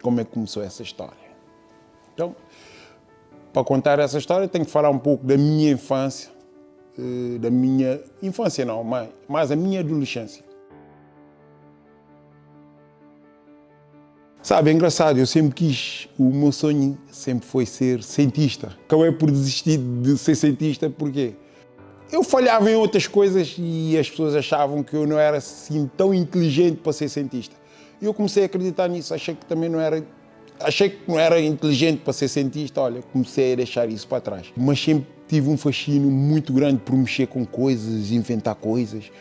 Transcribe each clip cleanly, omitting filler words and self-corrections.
Como é que começou essa história? Então, para contar essa história, tenho que falar um pouco da minha infância, mas a minha adolescência. Sabe, é engraçado, o meu sonho sempre foi ser cientista. Acabei por desistir de ser cientista porque eu falhava em outras coisas e as pessoas achavam que eu não era assim tão inteligente para ser cientista. E eu comecei a acreditar nisso, achei que não era inteligente para ser cientista, olha, comecei a deixar isso para trás. Mas sempre tive um fascínio muito grande por mexer com coisas, inventar coisas,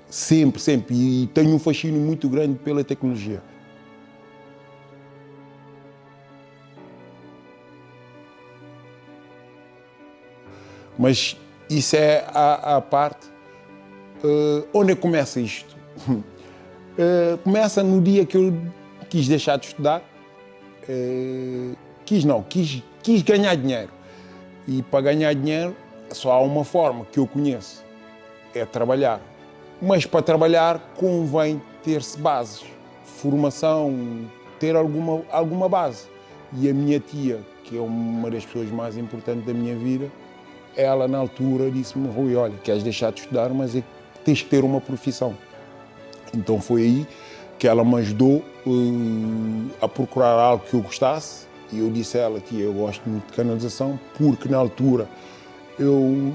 sempre, e tenho um fascínio muito grande pela tecnologia. Mas isso é a parte. Onde começa isto? Começa no dia que eu quis deixar de estudar. Quis ganhar dinheiro. E para ganhar dinheiro só há uma forma que eu conheço, é trabalhar. Mas para trabalhar convém ter-se bases, formação, ter alguma base. E a minha tia, que é uma das pessoas mais importantes da minha vida, ela na altura disse-me: Rui, olha, queres deixar de estudar, mas tens que ter uma profissão. Então foi aí que ela me ajudou a procurar algo que eu gostasse. E eu disse a ela: tia, eu gosto muito de canalização, porque na altura eu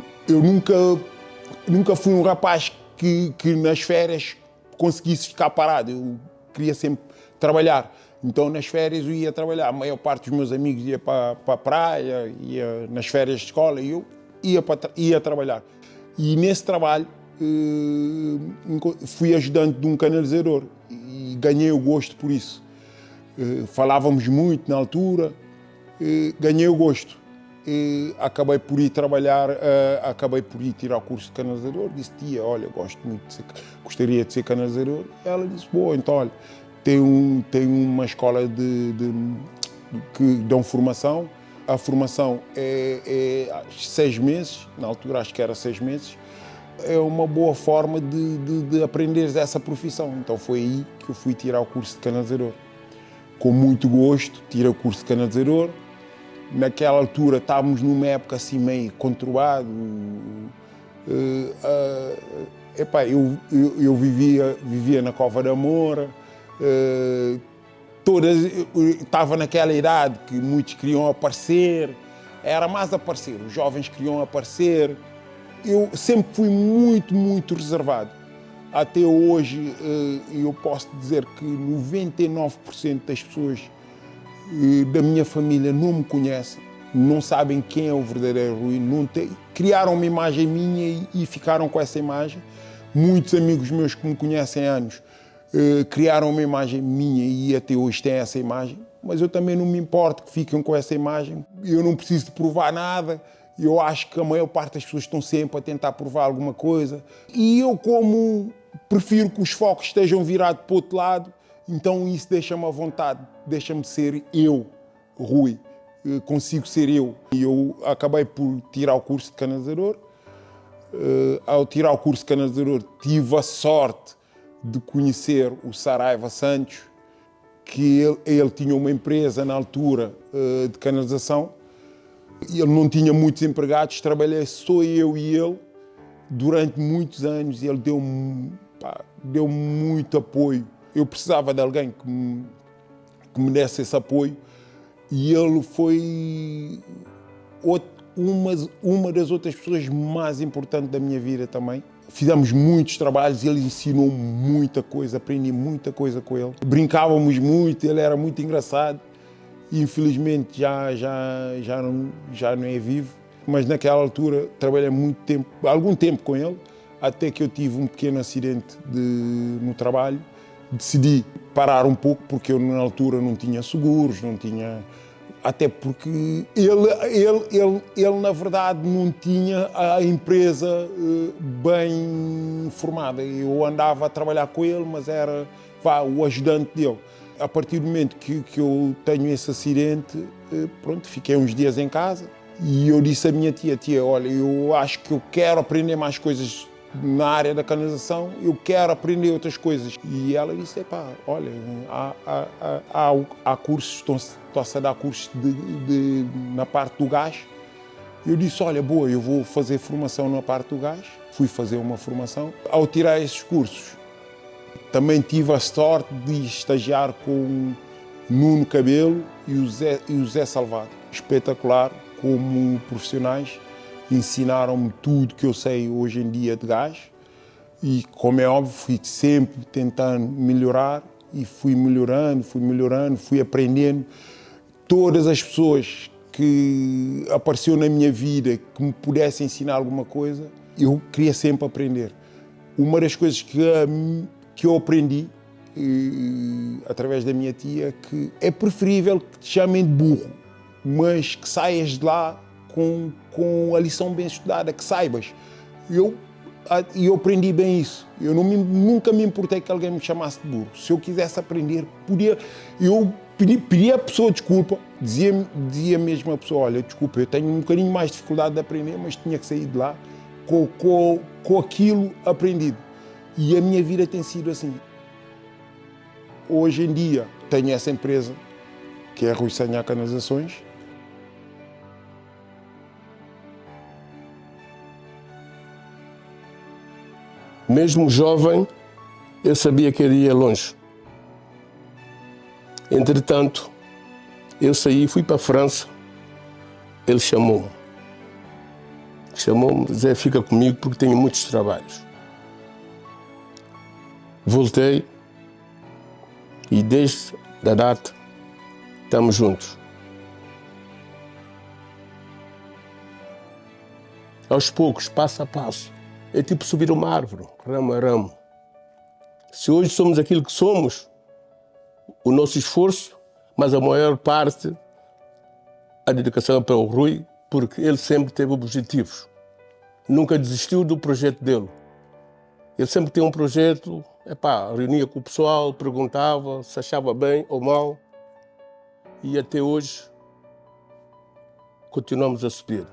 nunca fui um rapaz que nas férias conseguisse ficar parado. Eu queria sempre trabalhar. Então nas férias eu ia trabalhar. A maior parte dos meus amigos ia para a praia, ia nas férias de escola, e eu ia trabalhar. E nesse trabalho fui ajudante de um canalizador e ganhei o gosto por isso. Falávamos muito na altura, ganhei o gosto. Acabei por ir trabalhar, acabei por ir tirar o curso de canalizador. Disse: tia, olha, gostaria de ser canalizador. E ela disse: boa, então olha, tem uma escola que dão formação. A formação é 6 meses, na altura acho que era 6 meses. É uma boa forma de aprenderes essa profissão. Então foi aí que eu fui tirar o curso de canalizador. Com muito gosto, tirei o curso de canalizador. Naquela altura estávamos numa época assim meio conturbada. Eu vivia na Cova da Moura. Estava naquela idade que muitos queriam aparecer. Era mais aparecer, os jovens queriam aparecer. Eu sempre fui muito reservado. Até hoje, eu posso dizer que 99% das pessoas da minha família não me conhecem, não sabem quem é o verdadeiro Rui, criaram uma imagem minha e ficaram com essa imagem. Muitos amigos meus que me conhecem há anos criaram uma imagem minha e até hoje têm essa imagem, mas eu também não me importo que fiquem com essa imagem. Eu não preciso de provar nada. Eu acho que a maior parte das pessoas estão sempre a tentar provar alguma coisa. E eu, como prefiro que os focos estejam virados para o outro lado, então isso deixa-me à vontade, deixa-me ser eu, Rui. Consigo ser eu. E eu acabei por tirar o curso de canalizador. Ao tirar o curso de canalizador, tive a sorte de conhecer o Saraiva Santos, que ele tinha uma empresa na altura de canalização. Ele não tinha muitos empregados, trabalhei só eu e ele durante muitos anos e ele deu muito apoio. Eu precisava de alguém que me desse esse apoio e ele foi uma das outras pessoas mais importantes da minha vida também. Fizemos muitos trabalhos, ele ensinou muita coisa, aprendi muita coisa com ele. Brincávamos muito, ele era muito engraçado. Infelizmente já não é vivo, mas naquela altura trabalhei algum tempo com ele, até que eu tive um pequeno acidente no trabalho. Decidi parar um pouco porque eu na altura não tinha seguros, não tinha Até porque ele na verdade não tinha a empresa bem formada. Eu andava a trabalhar com ele, mas era o ajudante dele. A partir do momento que eu tenho esse acidente, pronto, fiquei uns dias em casa e eu disse à minha tia, olha, eu acho que eu quero aprender mais coisas na área da canalização, eu quero aprender outras coisas. E ela disse, olha, há cursos, estão-se a dar cursos na parte do gás. Eu disse, olha, boa, eu vou fazer formação na parte do gás. Fui fazer uma formação. Ao tirar esses cursos, também tive a sorte de estagiar com Nuno Cabelo e o Zé Salvado. Espetacular, como profissionais. Ensinaram-me tudo que eu sei hoje em dia de gás e, como é óbvio, fui sempre tentando melhorar e fui melhorando, fui aprendendo. Todas as pessoas que apareceram na minha vida que me pudessem ensinar alguma coisa, eu queria sempre aprender. Uma das coisas que eu aprendi através da minha tia, que é preferível que te chamem de burro, mas que saias de lá com a lição bem estudada, que saibas. Eu aprendi bem isso. Eu nunca me importei que alguém me chamasse de burro. Se eu quisesse aprender, eu pedia a pessoa desculpa, dizia mesmo a pessoa, olha, desculpa, eu tenho um bocadinho mais de dificuldade de aprender, mas tinha que sair de lá com aquilo aprendido. E a minha vida tem sido assim. Hoje em dia tenho essa empresa, que é a Rui Sanha Canalizações. Mesmo jovem, eu sabia que ele ia longe. Entretanto, eu saí, fui para a França, ele chamou-me. Zé, fica comigo porque tenho muitos trabalhos. Voltei e desde a data estamos juntos. Aos poucos, passo a passo. É tipo subir uma árvore, ramo a ramo. Se hoje somos aquilo que somos, o nosso esforço, mas a maior parte, a dedicação é para o Rui, porque ele sempre teve objetivos. Nunca desistiu do projeto dele. Ele sempre tinha um projeto, reunia com o pessoal, perguntava se achava bem ou mal. E até hoje, continuamos a subir.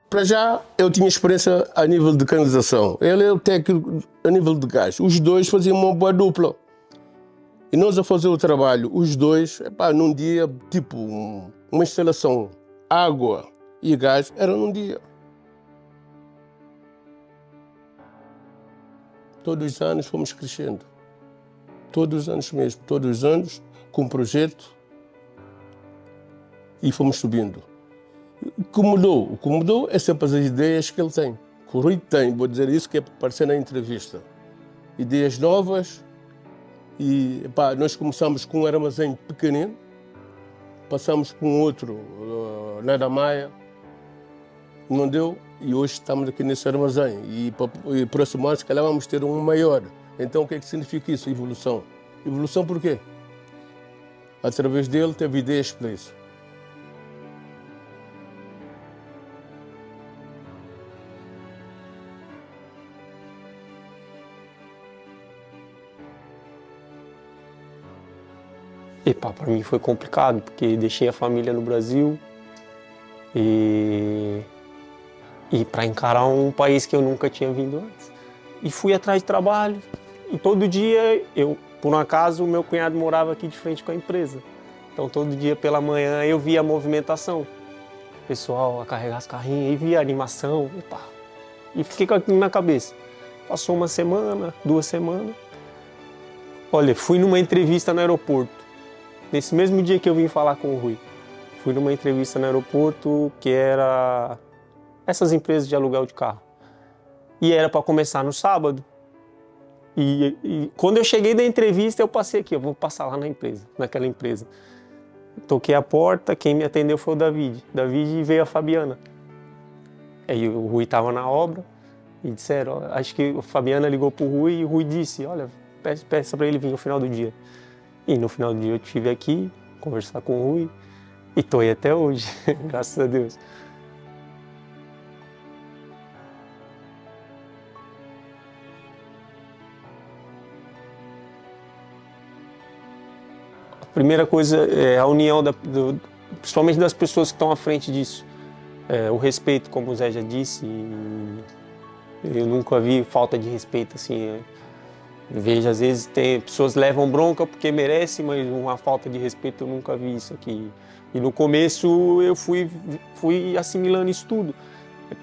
Para já, eu tinha experiência a nível de canalização. Ele é o técnico a nível de gás. Os dois faziam uma boa dupla. E nós a fazer o trabalho, os dois, num dia, tipo, uma instalação, água e gás, era num dia. Todos os anos fomos crescendo. Todos os anos mesmo. Todos os anos, com um projeto, e fomos subindo. O que mudou é sempre as ideias que ele tem. Que o Rui tem, vou dizer isso, que é para aparecer na entrevista. Ideias novas. E nós começamos com um armazém pequenino, passamos para um outro na Damaia, não deu, e hoje estamos aqui nesse armazém. E próximo ano, se calhar, vamos ter um maior. Então, o que é que significa isso? Evolução. Evolução por quê? Através dele, teve ideias para isso. Para mim foi complicado, porque deixei a família no Brasil e para encarar um país que eu nunca tinha vindo antes. E fui atrás de trabalho. E todo dia, por um acaso, o meu cunhado morava aqui de frente com a empresa. Então todo dia pela manhã eu via a movimentação. O pessoal a carregar as carrinhas, e via a animação. E fiquei com aquilo na cabeça. Passou uma semana, 2 semanas. Olha, fui numa entrevista no aeroporto. Nesse mesmo dia que eu vim falar com o Rui, fui numa entrevista no aeroporto que era essas empresas de aluguel de carro. E era para começar no sábado. E quando eu cheguei da entrevista, eu passei aqui, eu vou passar lá naquela empresa. Toquei a porta, quem me atendeu foi o David. David veio a Fabiana. Aí o Rui estava na obra e disseram, acho que a Fabiana ligou para o Rui e o Rui disse, olha, peça para ele vir no final do dia. E no final do dia eu estive aqui, conversar com o Rui, e estou aí até hoje, graças a Deus. A primeira coisa é a união, principalmente das pessoas que estão à frente disso. O respeito, como o Zé já disse, eu nunca vi falta de respeito assim. Eu vejo, às vezes, pessoas levam bronca porque merecem, mas uma falta de respeito eu nunca vi isso aqui. E no começo eu fui assimilando isso tudo.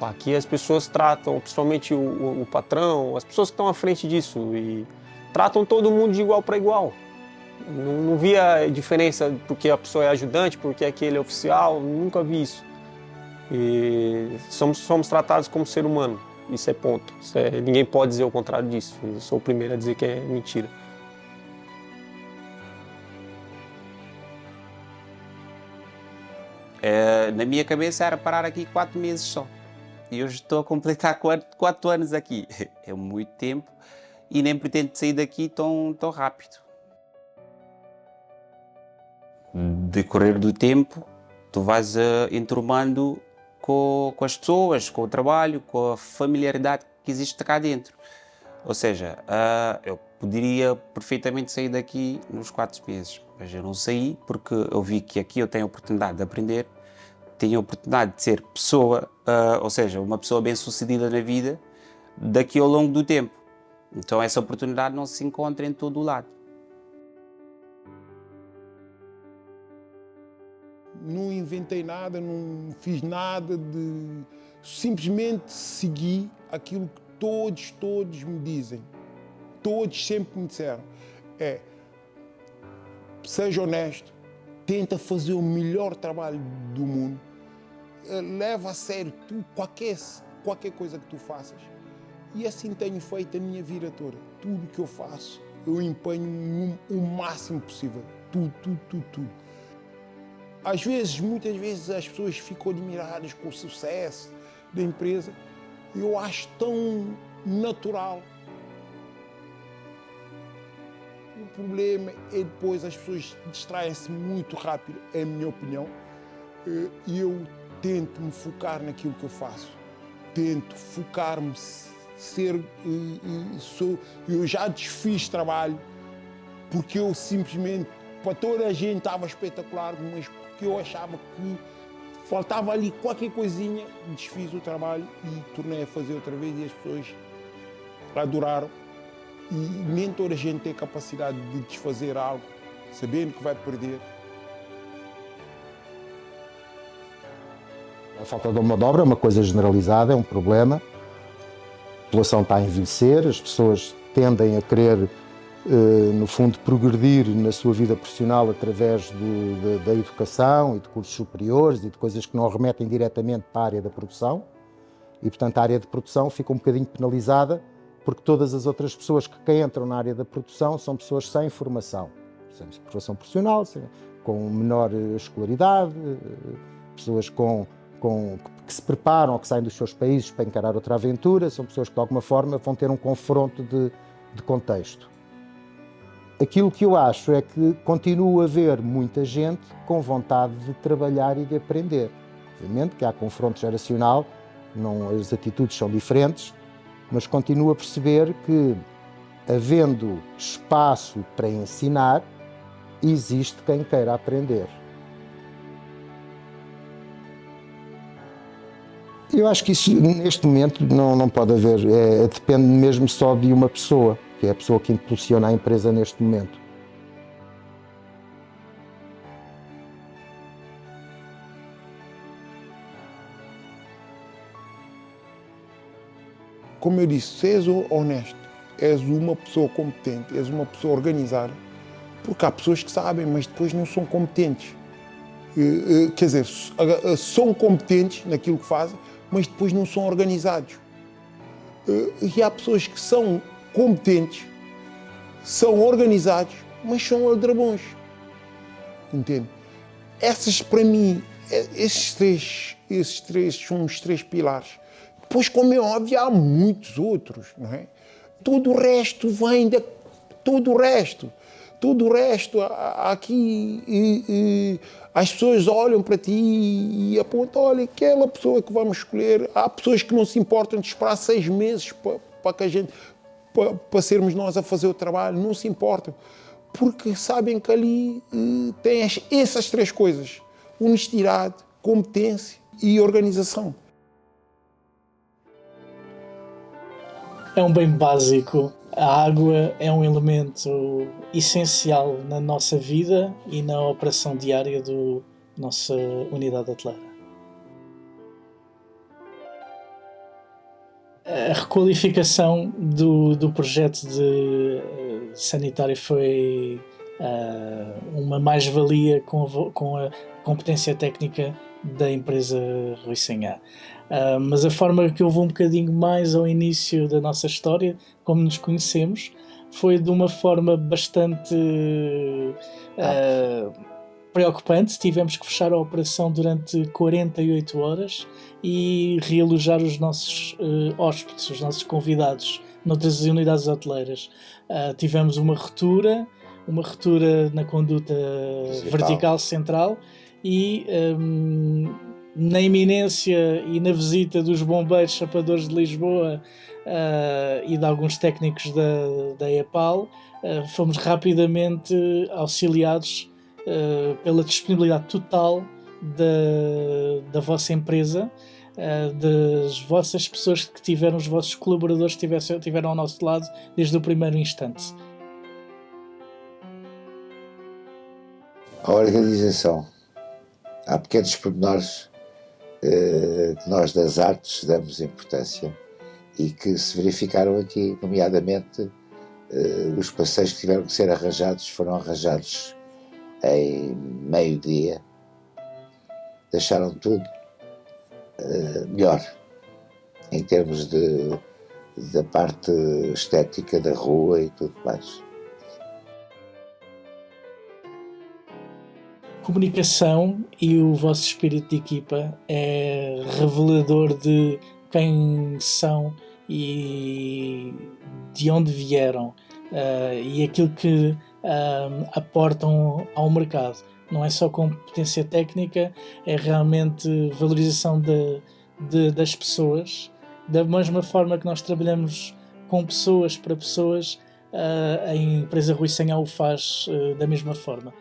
Aqui as pessoas tratam, principalmente o patrão, as pessoas que estão à frente disso, e tratam todo mundo de igual para igual. Não via diferença porque a pessoa é ajudante, porque aquele é oficial, nunca vi isso. E somos tratados como ser humano. Isso é ponto. Ninguém pode dizer o contrário disso. Eu sou o primeiro a dizer que é mentira. Na minha cabeça era parar aqui 4 meses só. E hoje estou a completar 4 anos aqui. É muito tempo e nem pretendo sair daqui tão rápido. Decorrer do tempo, tu vais enturmando com as pessoas, com o trabalho, com a familiaridade que existe cá dentro. Ou seja, eu poderia perfeitamente sair daqui nos 4 meses, mas eu não saí porque eu vi que aqui eu tenho a oportunidade de aprender, tenho a oportunidade de ser pessoa, ou seja, uma pessoa bem-sucedida na vida, daqui ao longo do tempo. Então essa oportunidade não se encontra em todo o lado. Não inventei nada, não fiz nada, simplesmente segui aquilo que todos me dizem. Todos sempre me disseram. Seja honesto, tenta fazer o melhor trabalho do mundo, leva a sério qualquer coisa que tu faças. E assim tenho feito a minha vida toda. Tudo que eu faço, eu empenho o máximo possível. Tudo. Muitas vezes as pessoas ficam admiradas com o sucesso da empresa. Eu acho tão natural. O problema é depois as pessoas distraem-se muito rápido, é a minha opinião. E eu tento me focar naquilo que eu faço. Tento focar-me, eu já desfiz trabalho porque eu simplesmente, para toda a gente estava espetacular, mas porque eu achava que faltava ali qualquer coisinha, desfiz o trabalho e tornei a fazer outra vez e as pessoas adoraram. E nem toda a gente tem capacidade de desfazer algo, sabendo que vai perder. A falta de mão de obra é uma coisa generalizada, é um problema. A população está a envelhecer, as pessoas tendem a querer, no fundo, progredir na sua vida profissional através da educação e de cursos superiores e de coisas que não remetem diretamente para a área da produção. E, portanto, a área de produção fica um bocadinho penalizada porque todas as outras pessoas que entram na área da produção são pessoas sem formação. Sem formação profissional, com menor escolaridade, pessoas que se preparam ou que saem dos seus países para encarar outra aventura, são pessoas que de alguma forma vão ter um confronto de contexto. Aquilo que eu acho é que continua a haver muita gente com vontade de trabalhar e de aprender. Obviamente que há confronto geracional, as atitudes são diferentes, mas continuo a perceber que, havendo espaço para ensinar, existe quem queira aprender. Eu acho que isso, neste momento, não pode haver. Depende mesmo só de uma pessoa, que é a pessoa que impulsiona a empresa neste momento. Como eu disse, se és honesto, és uma pessoa competente, és uma pessoa organizada, porque há pessoas que sabem, mas depois não são competentes. Quer dizer, são competentes naquilo que fazem, mas depois não são organizados. E há pessoas que são competentes, são organizados, mas são aldrabões. Entende? Essas, para mim, esses três são os 3 pilares. Depois, como é óbvio, há muitos outros, não é? Todo o resto vem Todo o resto, aqui, as pessoas olham para ti e apontam, olha, aquela pessoa que vamos escolher. Há pessoas que não se importam de esperar 6 meses para sermos nós a fazer o trabalho, não se importam, porque sabem que ali tem essas 3 coisas: honestidade, competência e organização. É um bem básico. A água é um elemento essencial na nossa vida e na operação diária da nossa unidade hoteleira. A requalificação do projeto de sanitário foi uma mais-valia com a competência técnica da empresa Rui Sinhá. Mas a forma que eu vou um bocadinho mais ao início da nossa história, como nos conhecemos, foi de uma forma bastante preocupante. Tivemos que fechar a operação durante 48 horas e realojar os nossos hóspedes, os nossos convidados, noutras unidades hoteleiras. Tivemos uma ruptura na conduta vertical central e na iminência e na visita dos bombeiros chapadores de Lisboa e de alguns técnicos da EPAL, fomos rapidamente auxiliados pela disponibilidade total da vossa empresa, das vossas pessoas que tiveram, os vossos colaboradores que tiveram ao nosso lado desde o primeiro instante. A organização. Há pequenos pormenores que nós das artes damos importância e que se verificaram aqui, nomeadamente os passeios que tiveram que ser arranjados foram arranjados em meio-dia, deixaram tudo melhor em termos da parte estética da rua e tudo mais. Comunicação e o vosso espírito de equipa é revelador de quem são e de onde vieram e aquilo que aportam ao mercado. Não é só competência técnica, é realmente valorização das pessoas. Da mesma forma que nós trabalhamos com pessoas para pessoas, a empresa Rui Sinhá o faz da mesma forma.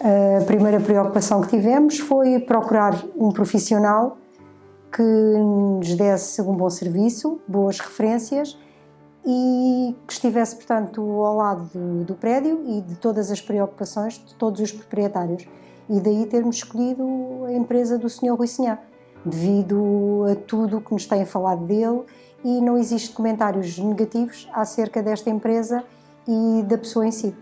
A primeira preocupação que tivemos foi procurar um profissional que nos desse um bom serviço, boas referências e que estivesse, portanto, ao lado do prédio e de todas as preocupações de todos os proprietários. E daí termos escolhido a empresa do Sr. Rui Sinhá, devido a tudo o que nos têm falado dele, e não existe comentários negativos acerca desta empresa e da pessoa em si.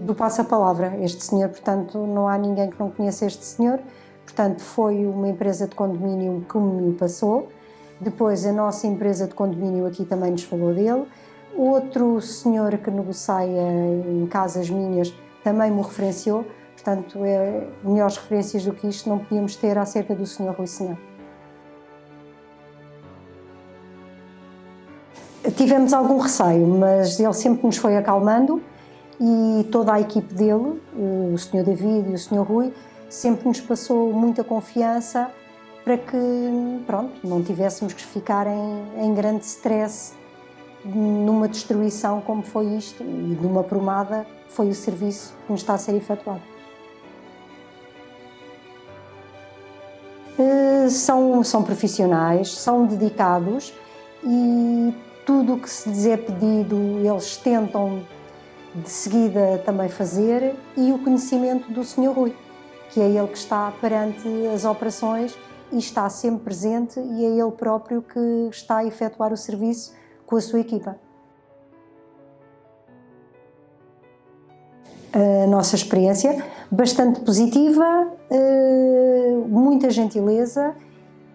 Do passa-palavra, este senhor, portanto, não há ninguém que não conheça este senhor, portanto, foi uma empresa de condomínio que me passou, depois a nossa empresa de condomínio aqui também nos falou dele, outro senhor que negocia em casas minhas também me referenciou, portanto, melhores referências do que isto não podíamos ter acerca do senhor Rui Sinhá. Tivemos algum receio, mas ele sempre nos foi acalmando, e toda a equipe dele, o Sr. David e o Sr. Rui, sempre nos passou muita confiança para que, pronto, não tivéssemos que ficar em grande stress numa destruição como foi isto, e de uma promada foi o serviço que nos está a ser efetuado. São profissionais, são dedicados e tudo o que se lhes é pedido eles tentam de seguida também fazer, e o conhecimento do Sr. Rui, que é ele que está perante as operações e está sempre presente, e é ele próprio que está a efetuar o serviço com a sua equipa. A nossa experiência bastante positiva, muita gentileza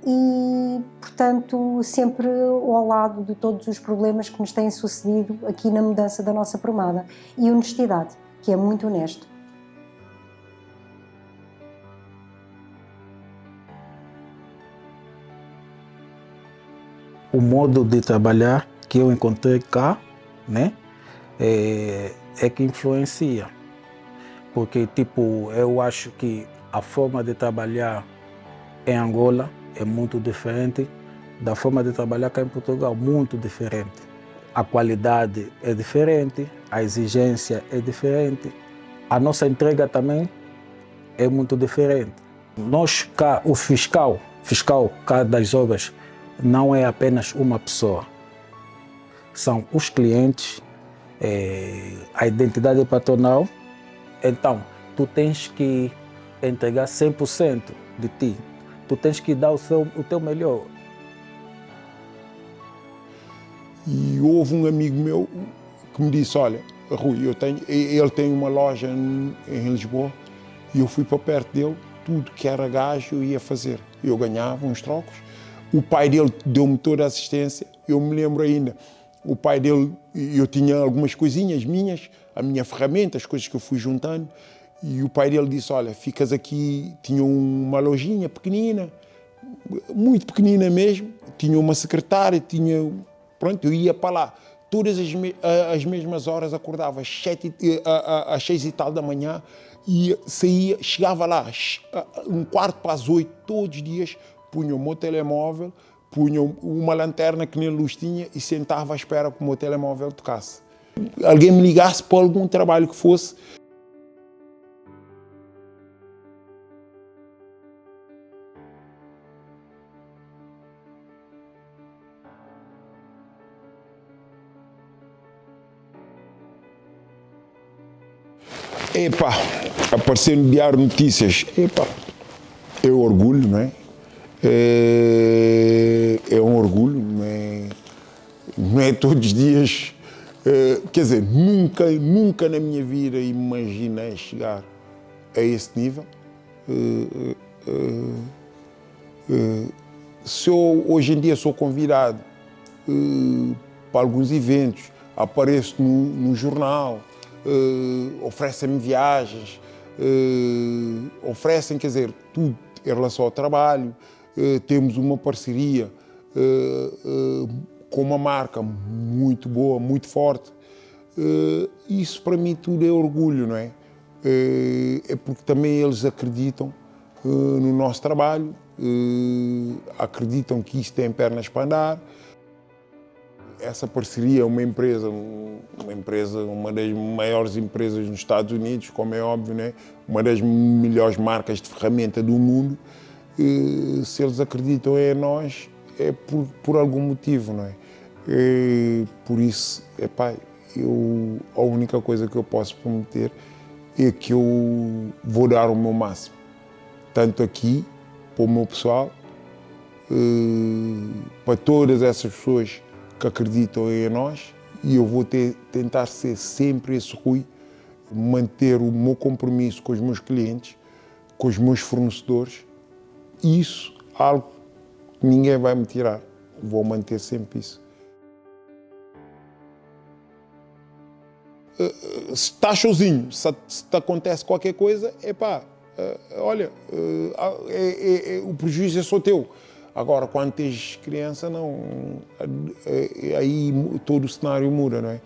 e, portanto, sempre ao lado de todos os problemas que nos têm sucedido aqui na mudança da nossa promada. E honestidade, que é muito honesto. O modo de trabalhar que eu encontrei cá, né, é que influencia. Porque, tipo, eu acho que a forma de trabalhar em Angola é muito diferente da forma de trabalhar cá em Portugal, muito diferente. A qualidade é diferente, a exigência é diferente, a nossa entrega também é muito diferente. Nós cá, o fiscal cá das obras, não é apenas uma pessoa. São os clientes, a identidade patronal. Então, tu tens que entregar 100% de ti. Tu tens que dar o teu melhor. E houve um amigo meu que me disse, olha, Rui, ele tem uma loja em Lisboa, e eu fui para perto dele, tudo que era gajo eu ia fazer. Eu ganhava uns trocos. O pai dele deu-me toda a assistência. Eu me lembro ainda, o pai dele, eu tinha algumas coisinhas minhas, a minha ferramenta, as coisas que eu fui juntando, e o pai dele disse, olha, ficas aqui, tinha uma lojinha pequenina, muito pequenina mesmo, tinha uma secretária, pronto, eu ia para lá. Todas as mesmas horas acordava às 6 e tal da manhã, e saía, chegava lá, 7:45, todos os dias, punha o meu telemóvel, punha uma lanterna que nem luz tinha e sentava à espera que o meu telemóvel tocasse. Alguém me ligasse para algum trabalho que fosse. Aparecer no Diário de Notícias, é orgulho, não é? É um orgulho, não é todos os dias. Quer dizer, nunca na minha vida imaginei chegar a esse nível. Se eu hoje em dia sou convidado para alguns eventos, apareço no jornal, oferecem-me viagens, oferecem, quer dizer, tudo em relação ao trabalho. Temos uma parceria com uma marca muito boa, muito forte. Isso para mim tudo é orgulho, não é? É porque também eles acreditam no nosso trabalho, acreditam que isso tem pernas para andar. Essa parceria é uma das maiores empresas nos Estados Unidos, como é óbvio, né? Uma das melhores marcas de ferramenta do mundo. Se eles acreditam em nós, é por algum motivo, não é? Por isso, a única coisa que eu posso prometer é que eu vou dar o meu máximo, tanto aqui, para o meu pessoal, para todas essas pessoas que acreditam em nós, e eu vou tentar ser sempre esse Rui, manter o meu compromisso com os meus clientes, com os meus fornecedores. Isso, algo que ninguém vai me tirar. Vou manter sempre isso. Se estás sozinho, se te acontece qualquer coisa, olha, o prejuízo é só teu. Agora, quando tens criança, não, aí todo o cenário muda, não é?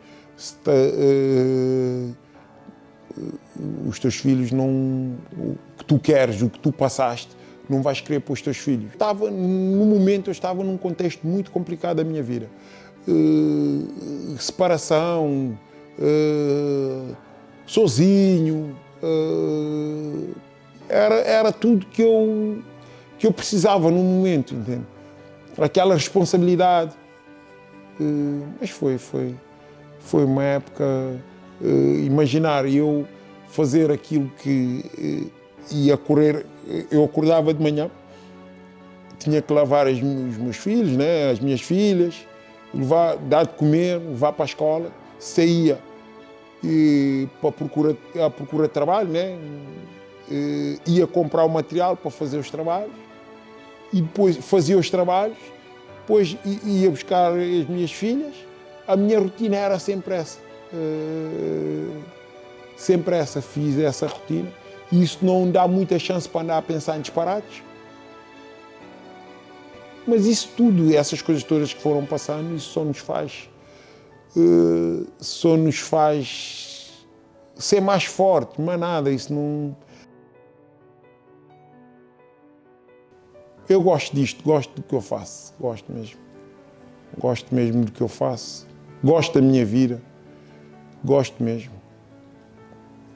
Os teus filhos o que tu queres, o que tu passaste, não vais querer para os teus filhos. No momento, eu estava num contexto muito complicado da minha vida. Separação, sozinho, era tudo que eu precisava no momento, entende? Aquela responsabilidade. Mas foi uma época Imaginar eu fazer aquilo que ia correr, eu acordava de manhã, tinha que lavar os meus filhos, né, as minhas filhas, dar de comer, levar para a escola, saía à procura de trabalho, né, ia comprar o material para fazer os trabalhos e depois fazia os trabalhos, depois ia buscar as minhas filhas. A minha rotina era sempre essa. Sempre essa, fiz essa rotina. E isso não dá muita chance para andar a pensar em disparates. Mas isso tudo, essas coisas todas que foram passando, isso só nos faz ser mais forte, mas nada, isso não... Eu gosto disto, gosto do que eu faço, gosto mesmo do que eu faço, gosto da minha vida, gosto mesmo.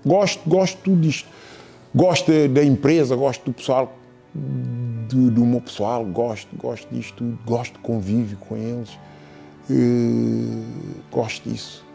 Gosto de tudo isto. Gosto da empresa, gosto do pessoal, do meu pessoal, gosto disto tudo, gosto de convívio com eles, gosto disso.